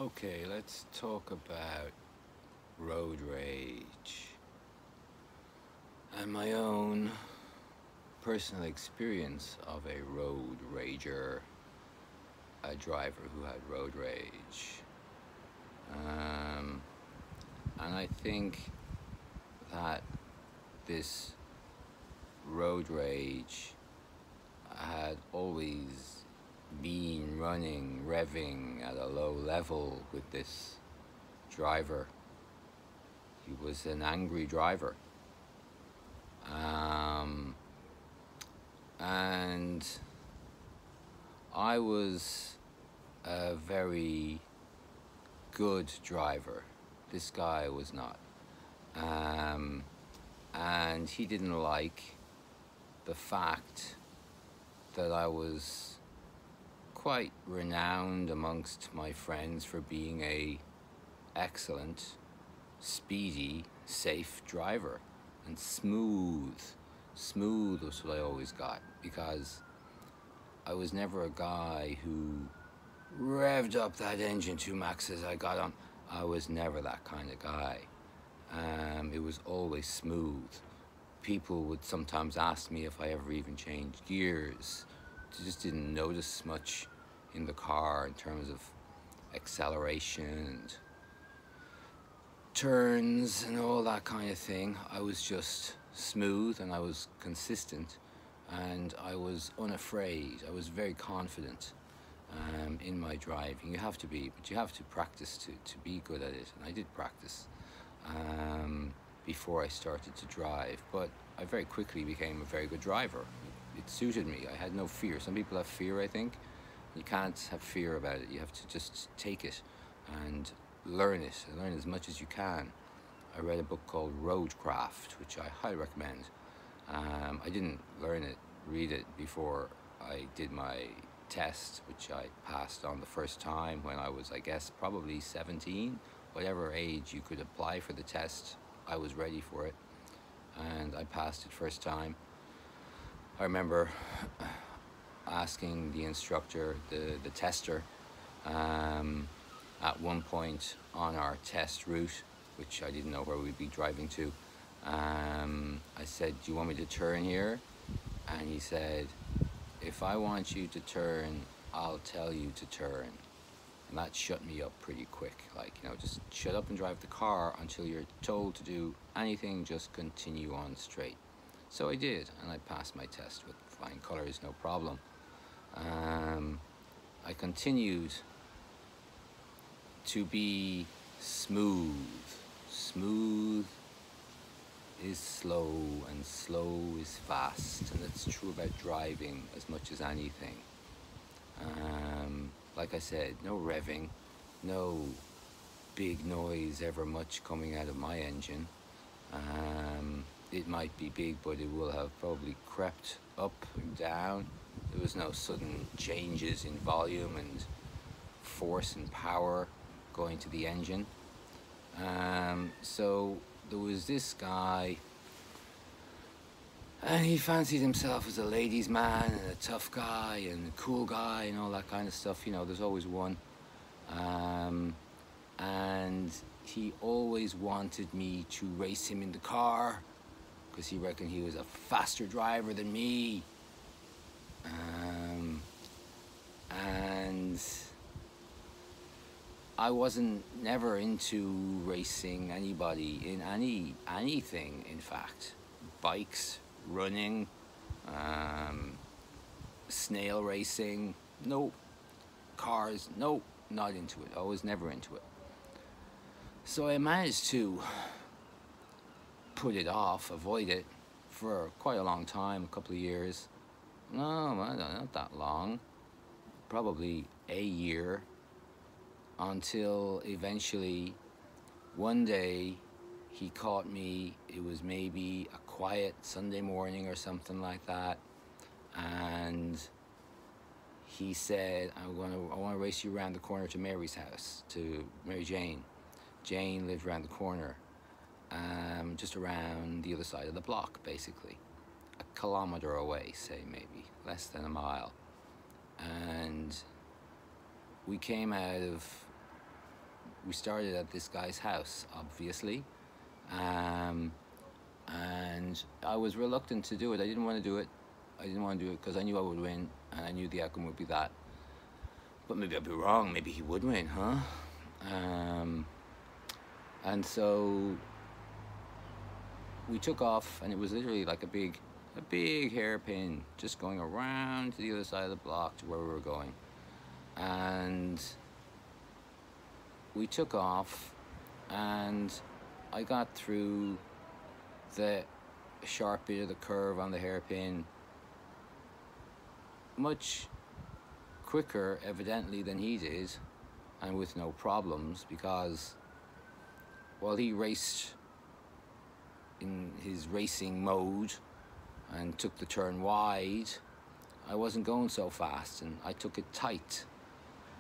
Okay, let's talk about road rage and my own personal experience of a road rager, a driver who had road rage. Um, and I think that this road rage had always been running, revving at a low level with this driver. He was an angry driver. And I was a very good driver. This guy was not. And he didn't like the fact that I was quite renowned amongst my friends for being a excellent, speedy, safe driver. And smooth was what I always got, because I was never a guy who revved up that engine to max as I got on. I was never that kind of guy. It was always smooth. People would sometimes ask me if I ever even changed gears. I just didn't notice much in the car in terms of acceleration and turns and all that kind of thing. I was just smooth and I was consistent and I was unafraid. I was very confident in my driving. You have to be, but you have to practice to be good at it. And I did practice before I started to drive, but I very quickly became a very good driver. It suited me. I had no fear. Some people have fear, I think. You can't have fear about it. You have to just take it and learn it, and learn as much as you can. I read a book called Roadcraft, which I highly recommend. I didn't read it before I did my test, which I passed on the first time when I was, I guess, probably 17. Whatever age you could apply for the test, I was ready for it, and I passed it first time. I remember asking the instructor, the tester, at one point on our test route, which I didn't know where we'd be driving to, I said, "Do you want me to turn here?" And he said, "If I want you to turn, I'll tell you to turn." And that shut me up pretty quick. Like, just shut up and drive the car until you're told to do anything, just continue on straight. So I did, and I passed my test with flying colors, no problem. I continued to be smooth. Smooth is slow, and slow is fast, and that's true about driving as much as anything. Like I said, no revving, no big noise ever much coming out of my engine. It might be big, but it will have probably crept up and down. There was no sudden changes in volume and force and power going to the engine. So there was this guy, and he fancied himself as a ladies' man and a tough guy and a cool guy and all that kind of stuff. There's always one. And he always wanted me to race him in the car because he reckoned he was a faster driver than me. And I wasn't never into racing anybody in anything, in fact. Bikes, running, snail racing, nope. Cars, nope, not into it. I was never into it. So I managed to put it off, avoid it, for quite a long time, a couple of years. No, not that long. Probably a year, until eventually one day he caught me. It was maybe a quiet Sunday morning or something like that, and he said, I want to race you around the corner to Mary's house, to Mary Jane. Jane lived around the corner, just around the other side of the block, basically. A kilometer away, say, maybe, less than a mile. And we came out of we started at this guy's house, obviously. And I was reluctant to do it. I didn't want to do it. I didn't want to do it because I knew I would win, and I knew the outcome would be that. But maybe I'd be wrong. Maybe he would win, huh? And so we took off, and it was literally like a big hairpin just going around to the other side of the block to where we were going. And we took off, and I got through the sharp bit of the curve on the hairpin much quicker, evidently, than he did, and with no problems, because while he raced in his racing mode and took the turn wide, I wasn't going so fast, and I took it tight,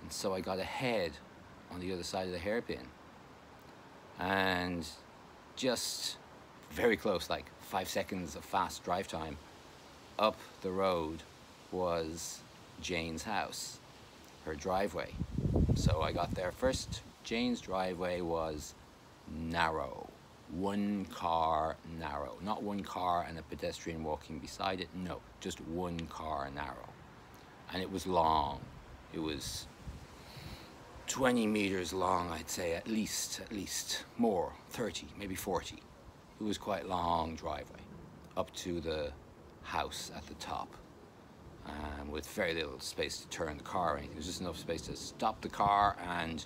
and so I got ahead on the other side of the hairpin, and just very close, like 5 seconds of fast drive time up the road was Jane's house, her driveway. So I got there first. Jane's driveway was narrow, 1 car narrow, not 1 car and a pedestrian walking beside it, no, just 1 car narrow. And it was long. It was 20 meters long, I'd say, at least more, 30, maybe 40. It was quite long driveway up to the house at the top, with very little space to turn the car or anything. There was just enough space to stop the car, and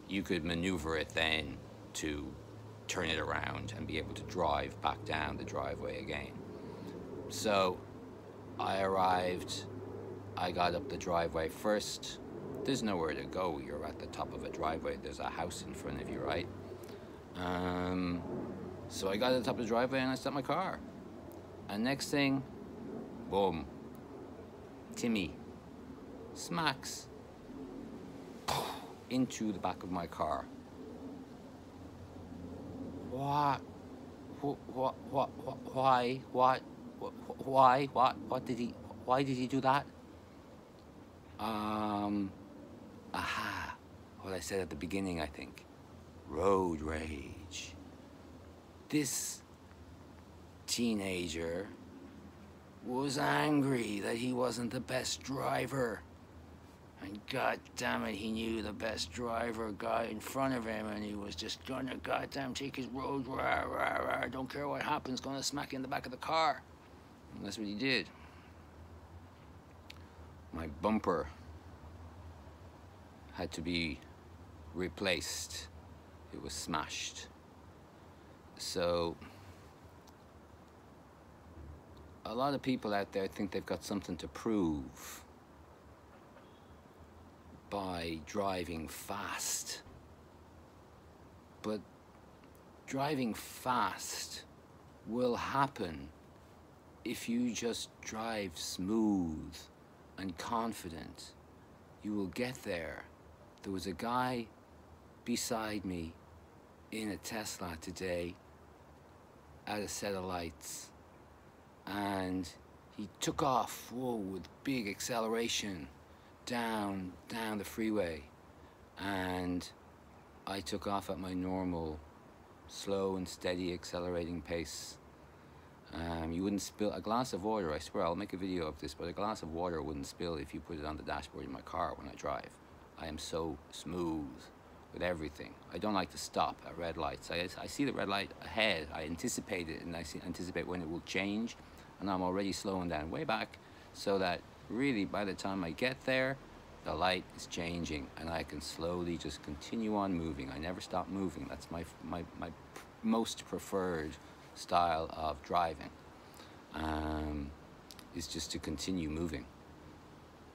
you could maneuver it then to turn it around and be able to drive back down the driveway again. So I arrived, I got up the driveway first. There's nowhere to go. You're at the top of a driveway. There's a house in front of you, right? So I got to the top of the driveway and I stopped my car. And next thing, boom, Timmy smacks into the back of my car. What? Why? What did he? Why did he do that? Aha. What I said at the beginning, I think. Road rage. This teenager was angry that he wasn't the best driver. And god damn it, he knew the best driver got in front of him, and he was just gonna goddamn take his road, rah, rah, rah, don't care what happens, gonna smack in the back of the car. And that's what he did. My bumper had to be replaced. It was smashed. So a lot of people out there think they've got something to prove by driving fast. But driving fast will happen if you just drive smooth and confident. You will get there. There was a guy beside me in a Tesla today at a set of lights, and he took off, whoa, with big acceleration down the freeway, and I took off at my normal slow and steady accelerating pace. You wouldn't spill a glass of water, I swear, I'll make a video of this, but a glass of water wouldn't spill if you put it on the dashboard in my car when I drive. I am so smooth with everything. I don't like to stop at red lights. I see the red light ahead, I anticipate it, and I anticipate when it will change, and I'm already slowing down way back, so that really by the time I get there, the light is changing, and I can slowly just continue on moving. I never stop moving. That's my most preferred style of driving, is just to continue moving.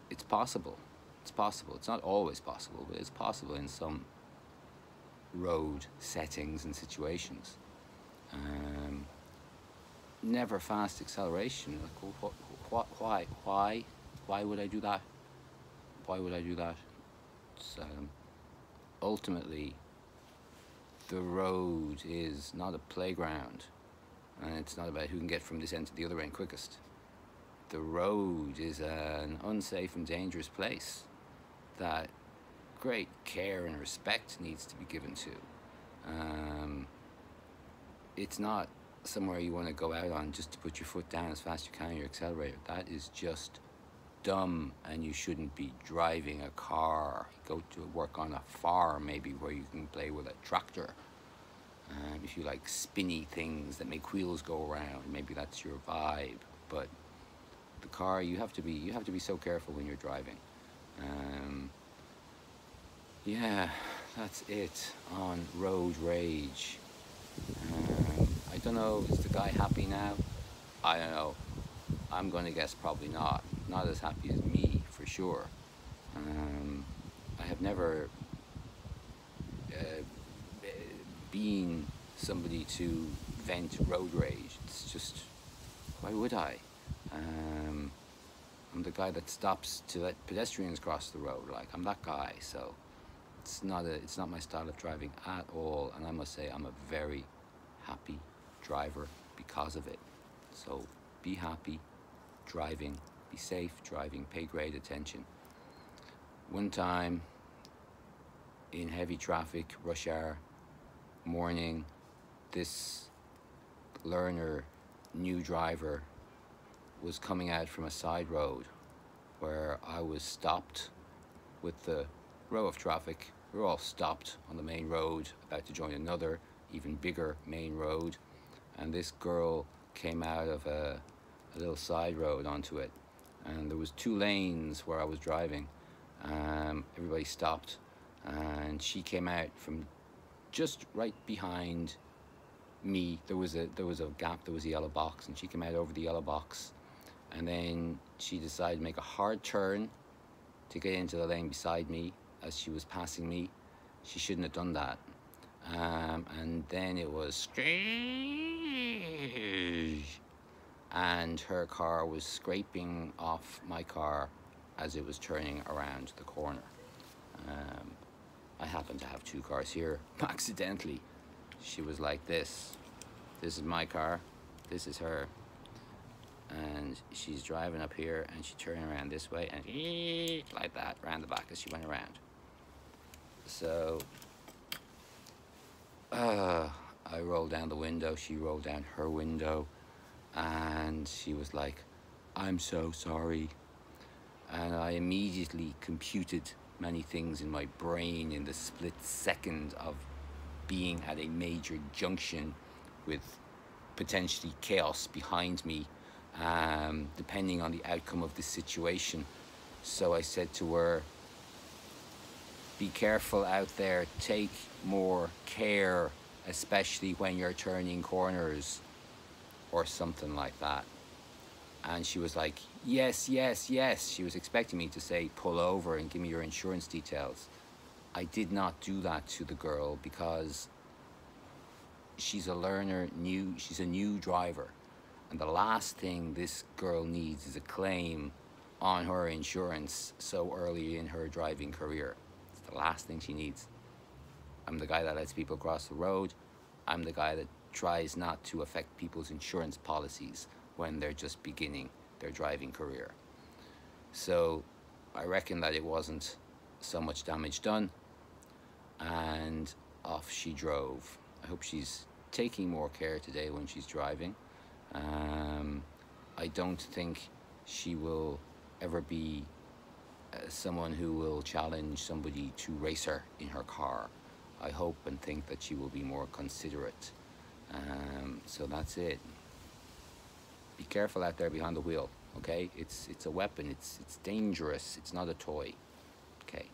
It's possible. It's possible. It's not always possible, but it's possible in some road settings and situations. Never fast acceleration. Like, why would I do that? Why would I do that? It's, ultimately, the road is not a playground, and it's not about who can get from this end to the other end quickest. The road is an unsafe and dangerous place that great care and respect needs to be given to. It's not somewhere you want to go out on just to put your foot down as fast as you can on your accelerator. That is just dumb, and you shouldn't be driving a car. Go to work on a farm maybe where you can play with a tractor. If you like spinny things that make wheels go around, maybe that's your vibe. But the car, you have to be so careful when you're driving. Yeah, that's it on road rage. I don't know, is the guy happy now? I don't know. I'm going to guess probably not. Not as happy as me, for sure. I have never been somebody to vent road rage. It's just, why would I? I'm the guy that stops to let pedestrians cross the road. Like, I'm that guy, so it's not my style of driving at all. And I must say, I'm a very happy driver because of it. So be happy driving, be safe driving, pay great attention. One time in heavy traffic, rush hour, morning, this learner, new driver, was coming out from a side road where I was stopped with the row of traffic. We were all stopped on the main road, about to join another, even bigger main road, and this girl came out of a little side road onto it, and there was 2 lanes where I was driving. Everybody stopped, and she came out from just right behind me. There was a gap, there was a yellow box, and she came out over the yellow box, and then she decided to make a hard turn to get into the lane beside me as she was passing me. She shouldn't have done that. And then it was, and her car was scraping off my car as it was turning around the corner. I happen to have 2 cars here. Accidentally, she was like this. This is my car, this is her. And she's driving up here, and she turned around this way, and like that, around the back as she went around. So, I rolled down the window, she rolled down her window, and she was like, "I'm so sorry." And I immediately computed many things in my brain in the split second of being at a major junction with potentially chaos behind me, depending on the outcome of the situation. So I said to her, "Be careful out there, take more care, especially when you're turning corners," or something like that. And she was like, "Yes, yes, yes." She was expecting me to say, "Pull over and give me your insurance details." I did not do that to the girl because she's a learner, she's a new driver. And the last thing this girl needs is a claim on her insurance so early in her driving career. It's the last thing she needs. I'm the guy that lets people cross the road. I'm the guy that tries not to affect people's insurance policies when they're just beginning their driving career. So I reckon that it wasn't so much damage done, and off she drove. I hope she's taking more care today when she's driving. I don't think she will ever be someone who will challenge somebody to race her in her car. I hope and think that she will be more considerate. So that's it. Be careful out there behind the wheel, okay? It's a weapon, it's dangerous, it's not a toy. Okay.